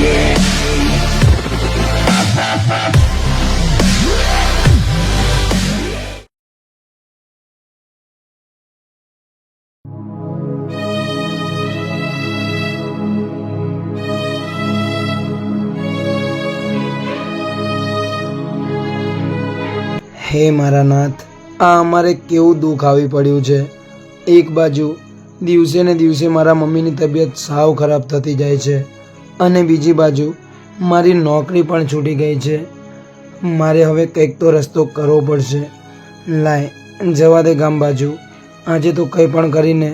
હે મારા નાથ, આ અમારે કેવું દુઃખ આવી પડ્યું છે। એક બાજુ દિવસે ને દિવસે મારા મમ્મીની તબિયત સાવ ખરાબ થતી જાય છે અને બીજી બાજુ મારી નોકરી પણ છૂટી ગઈ છે। મારે હવે કંઈક તો રસ્તો કરવો પડશે। લાય જવા દે ગામ બાજુ, આજે તો કંઈ પણ કરીને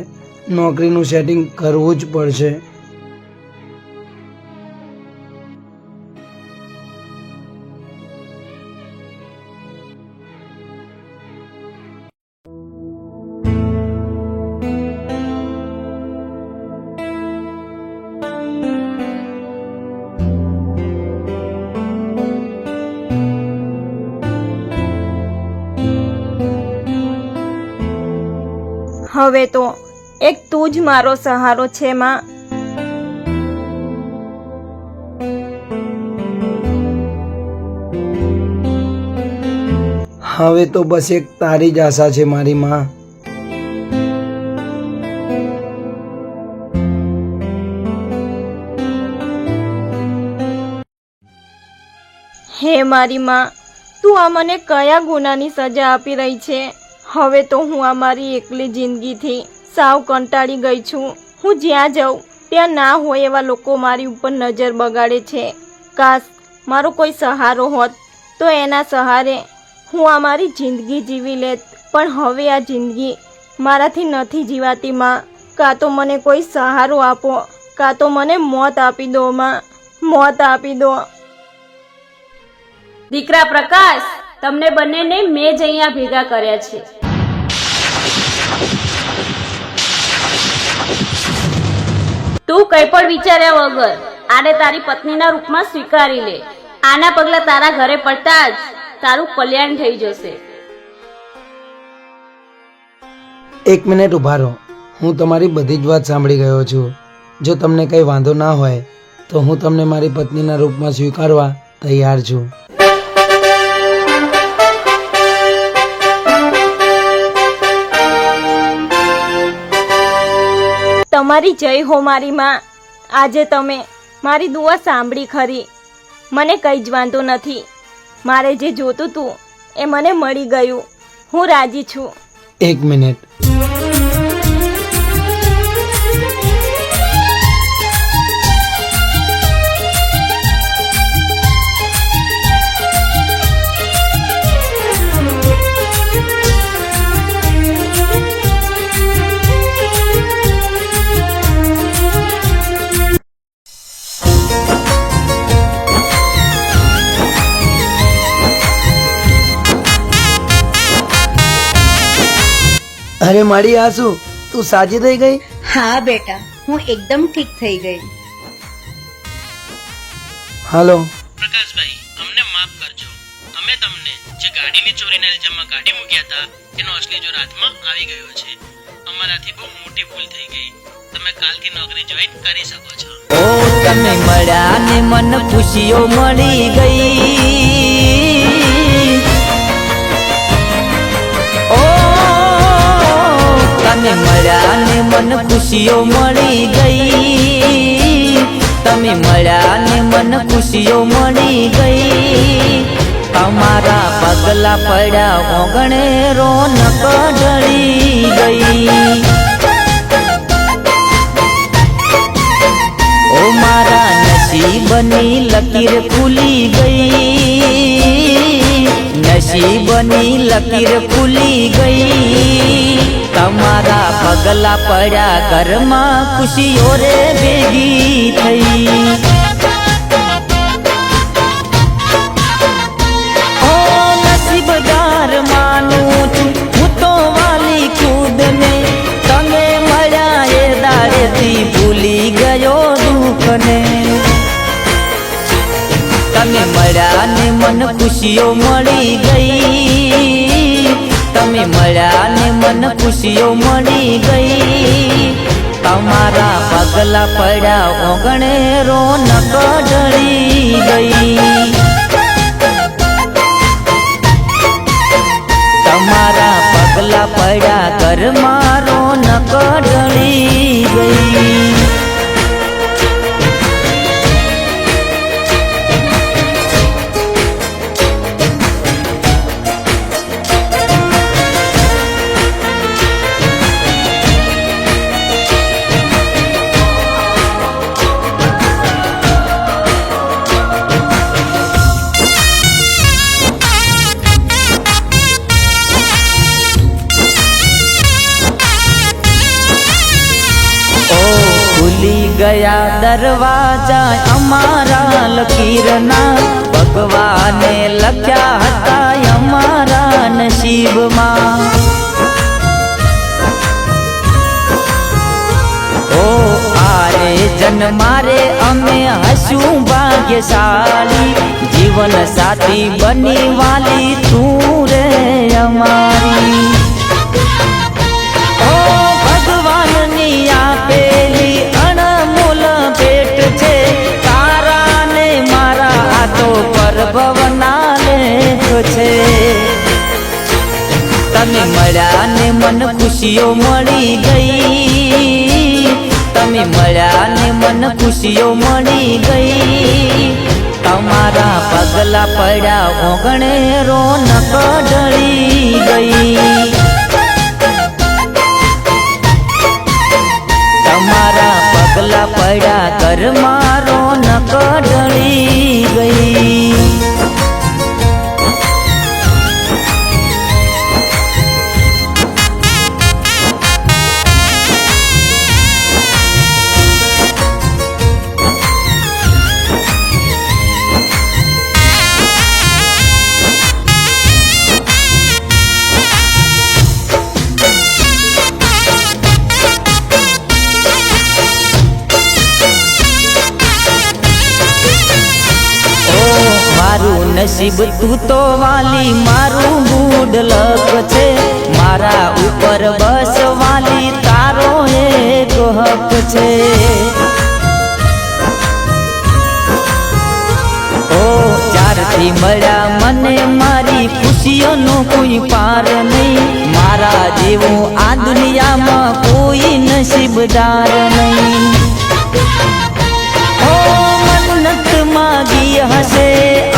નોકરીનું સેટિંગ કરવું જ પડશે। હવે તો એક તું જ મારો સહારો છે માં। હવે તો બસ એક તારી જ આશા છે મારી માં। હે મારી માં, તું આ મને કયા ગુનાની સજા આપી રહી છે? હવે તો હું આ મારી એકલી જિંદગીથી સાવ કંટાળી ગઈ છું। હું જ્યાં જાઉં ત્યાં ના હોય એવા લોકો મારી ઉપર નજર બગાડે છે। કાશ મારો કોઈ સહારો હોત તો એના સહારે હું આ મારી જિંદગી જીવી લેત, પણ હવે આ જિંદગી મારાથી નથી જીવાતી માં। કાં તો મને કોઈ સહારો આપો, કાં તો મને મોત આપી દો માં, મોત આપી દો। દીકરા પ્રકાશ, તમને બંનેને મેં જ અહીંયા ભેગા કર્યા છે। તું કંઈ પણ વિચાર્યા વગર આને તારી પત્નીના રૂપમાં સ્વીકારી લે। આના પગલા તારા ઘરે પડતા જ તારું કલ્યાણ થઈ જશે। એક મિનિટ ઊભા રહો, હું તમારી બધી જ વાત સાંભળી ગયો છું। જો તમને કંઈ વાંધો ના હોય તો હું તમને મારી પત્નીના રૂપમાં સ્વીકારવા તૈયાર છું। તમારી જય હો મારી માં। આજે તમે મારી દુઆ સાંભળી ખરી। મને કંઈ જ વાંધો નથી। મારે જે જોતું હતું એ મને મળી ગયું। હું રાજી છું। એક મિનિટ, અરે મારી આસુ, તું સાજી થઈ ગઈ? હા બેટા, હું એકદમ ઠીક થઈ ગઈ। હાલો પ્રકાશભાઈ, અમને માફ કરજો। અમે તમને જે ગાડીની ચોરીના ઇલ્ઝામમાં કાઢી મૂક્યા હતા તેનો અસલી જોર હાથમાં આવી ગયો છે। અમારાથી બહુ મોટી ભૂલ થઈ ગઈ। તમે કાલથી નોકરી જોઈન કરી શકો છો। ઓ તમે મળ્યા ને મન ખુશીઓ મળી ગઈ। ઓ તમે મળ્યા ને મન ખુશીઓ મળી ગઈ। તમે મળ્યા ને મન ખુશીઓ મળી ગઈ। તમારા પગલા પડ્યા ઓગણે રોનક ઢળી ગઈ। ઓ મારા નસીબની લકીર ખુલી ગઈ। નસીબની લકીર ખુલી ગઈ। તમારા પગલા પડ્યા ઘરમાં ખુશીઓ રે ભેગી થઈ। ઓ નસીબદાર માનું છું હું તો વાલી ખુદને। તમે મળ્યા એ દાડેથી ભૂલી ગયો દુઃખને। તમે મળ્યા ને મન ખુશીઓ મળી ગઈ। તમે મળ્યા ને મન ખુશીઓ મળી ગઈ। તમારા પગલા પડ્યા ઓગણે રોનક ઢળી ગઈ તમારા પગલા પડ્યા ઘરમાં રોનક ઢળી ગઈ ખુલી ગયા દરવાજા અમારા લકીરના ભગવાને લખ્યા હતા અમારા નસીબમાં ઓ આરે જન્મારે અમે હસું ભાગ્યશાળી જીવન સાથી બની વાલી તું રે અમારી ઓ ભગવાનની આપેલી અણમોલ ભેટ છે તારા ને મારા આ તો પરભવના લેખ છે તમે મળ્યા ને મન ખુશીઓ મળી ગઈ તમે મળ્યા ને મન ખુશીઓ મળી ગઈ તમારા પગલા પડ્યા ઓગણે રોનક ઢળી ગઈ તમારા પગલા પડ્યા ઘરમાં રોનક ઢળી ગઈ મારું નસીબ તું તો વાલી મારું ગુડ લક છે મારા ઉપર બસ વાલી તારો એક હક છે ઓ જ્યારથી મળ્યા મને મારી ખુશીઓનો કોઈ પાર નહીં મારા જેવું આ દુનિયામાં કોઈ નસીબદાર નહીં ઓ મન્નત માગી હશે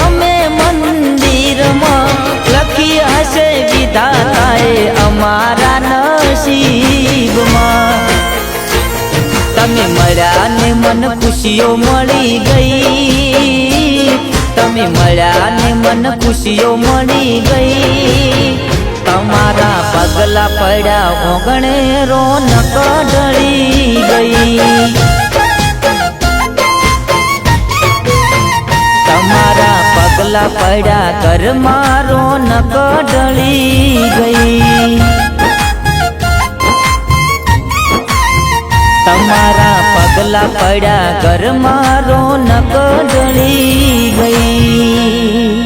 અમે મંદિરમાં લખી હશે વિધાતાએ અમારા નસીબમાં તમે મળ્યા ને મન ખુશીઓ મળી ગઈ તમે મળ્યા ને મન ખુશીઓ મળી ગઈ તમારા પગલા પડ્યા ઓગણે રોનક ઢળી ગઈ તમારા પગલા પડ્યા ઘરમાં રોનક ઢળી ગઈ તમારા પગલા પડ્યા ઘરમાં રોનક ઢળી ગઈ